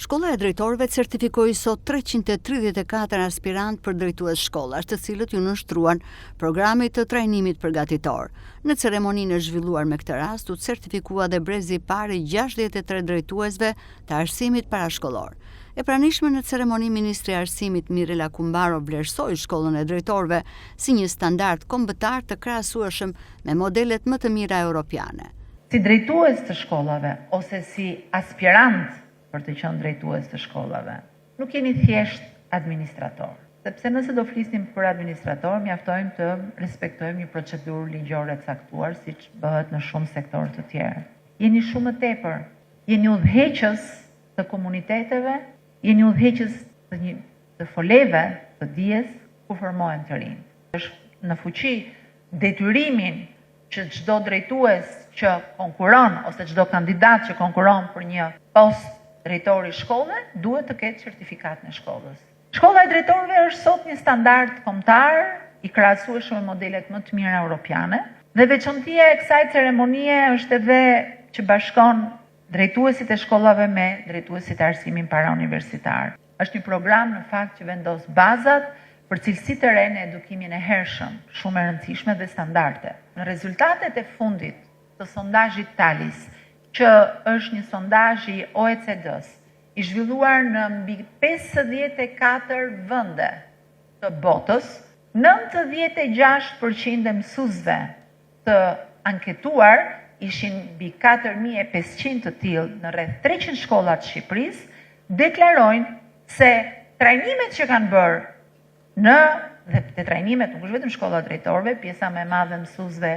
Shkolla e drejtorëve certifikoi sot 334 aspirant për drejtues shkollash, të cilët ju nënshtruan programit të trajnimit përgatitor. Në ceremoninë e zhvilluar me këtë rast, u certifikua dhe brezi i parë i 63 drejtuesve të arsimit parashkollor. E pranishme në ceremoni, Ministri i Arsimit Mirela Kumbaro vlerësoi shkollën e drejtorëve si një standard kombëtar të krahasueshëm me modelet më të mira europiane. Si drejtues të shkollave ose si aspirant për të qenë drejtues të shkollave, nuk jeni thjesht administrator. Sepse nëse do flisnim për administrator, mjaftojmë të respektojmë një procedurë ligjore caktuar, siç bëhet në shumë sektorë të tjerë. Jeni shumë më tepër, jeni udhëheqës të komuniteteve, jeni udhëheqës të foleve, të dijes ku formohen të rinj. Është në fuqi detyrimin që çdo drejtues që konkuron ose çdo kandidat që konkuron për një post drejtori shkolle duhet të ketë certifikat në shkollës. Shkolla e drejtorëve është sot një standard kombëtar i krahasueshëm me modelet më të mira europiane, dhe veçantia e kësaj ceremonie është edhe që bashkon drejtuesit e shkollave me drejtuesit e arsimit parauniversitar. Është një program në fakt që vendos bazat për cilësi të re në edukimin e hershëm, shumë e rëndësishme dhe standarde. Në rezultatet e fundit të sondazhit TALIS, që është një sondazh i OECD-s, i zhvilluar në mbi 54 vende të botës, 96% e mësuesve të anketuar ishin mbi 4500 të tillë në rreth 300 shkolla të Shqipërisë, deklarojnë se trajnimet që kanë bërë dhe te trajnimet nuk është vetëm shkolla e drejtorëve, pjesa më e madhe e mësuesve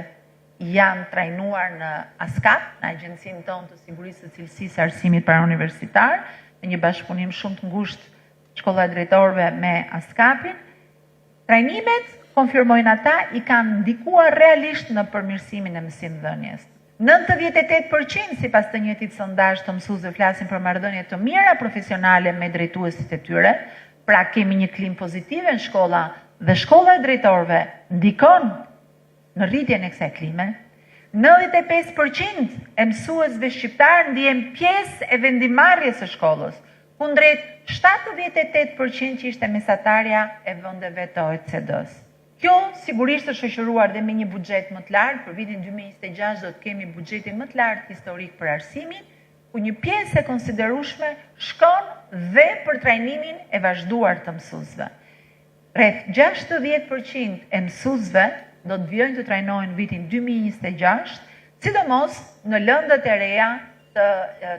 janë trajnuar në ASCAP, në agjencinë tonë të sigurisë së cilësisë së arsimit parauniversitar, në një bashkëpunim shumë të ngushtë shkolla e drejtorëve me ASCAP-in. Trajnimet, konfirmojnë ata, i kanë ndikuar realisht në përmirësimin e mësimdhënies. 98% sipas të njëjtit sondazh të mësuesve flasin për marrëdhënie të mira profesionale me drejtuesit e tyre, pra kemi një klimë pozitive në shkolla dhe shkolla e drejtorëve ndikon në rritjen e kësaj klime. 95% e mësuesve shqiptar ndihen pjesë e vendimarrjes së shkollës, kundrejt 78% që ishte mesatarja e vendeve të OECD-s. Kjo sigurisht është shoqëruar dhe me një buxhet më të lartë. Për vitin 2026 do të kemi buxhetin më të lartë historik për arsimin, ku një pjesë e konsiderueshme shkon dhe për trajnimin e vazhduar të mësuesve. Rreth 60% e mësuesve do të vijojnë të trajnohen vitin 2026, sidomos në lëndët e reja të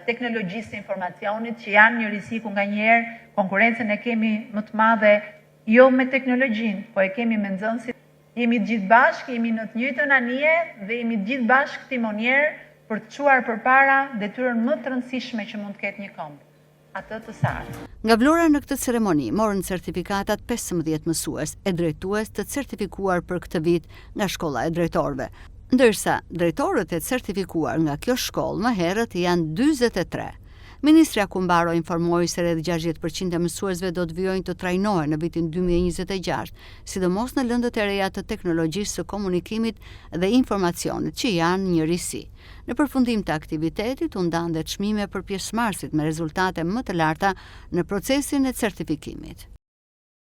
teknologjisë së informacionit, që janë një rrezik ku nganjëherë konkurrencën e kemi më të madhe jo me teknologjinë, po e kemi me nxënësit. Jemi të gjithë bashkë, jemi në të njëjtën anije dhe jemi të gjithë bashkë timonier për të çuar përpara detyrën më të rëndësishme që mund të ketë një komb, atë të sartë. Nga Vlora në këtë ceremoni morën certifikatat 15 mësues e drejtues të certifikuar për këtë vit nga Shkolla e Drejtorëve, ndërsa drejtorët e certifikuar nga kjo shkollë më herët janë 43. Ministria Kumbaro informoi se rreth 60% e mësuesve do të vijojnë të trajnohen në vitin 2026, sidomos në lëndët e reja të teknologjisë së komunikimit dhe informacionit, që janë një risi. Në përfundim të aktivitetit u ndanë dhe çmime për pjesëmarrësit me rezultate më të larta në procesin e certifikimit.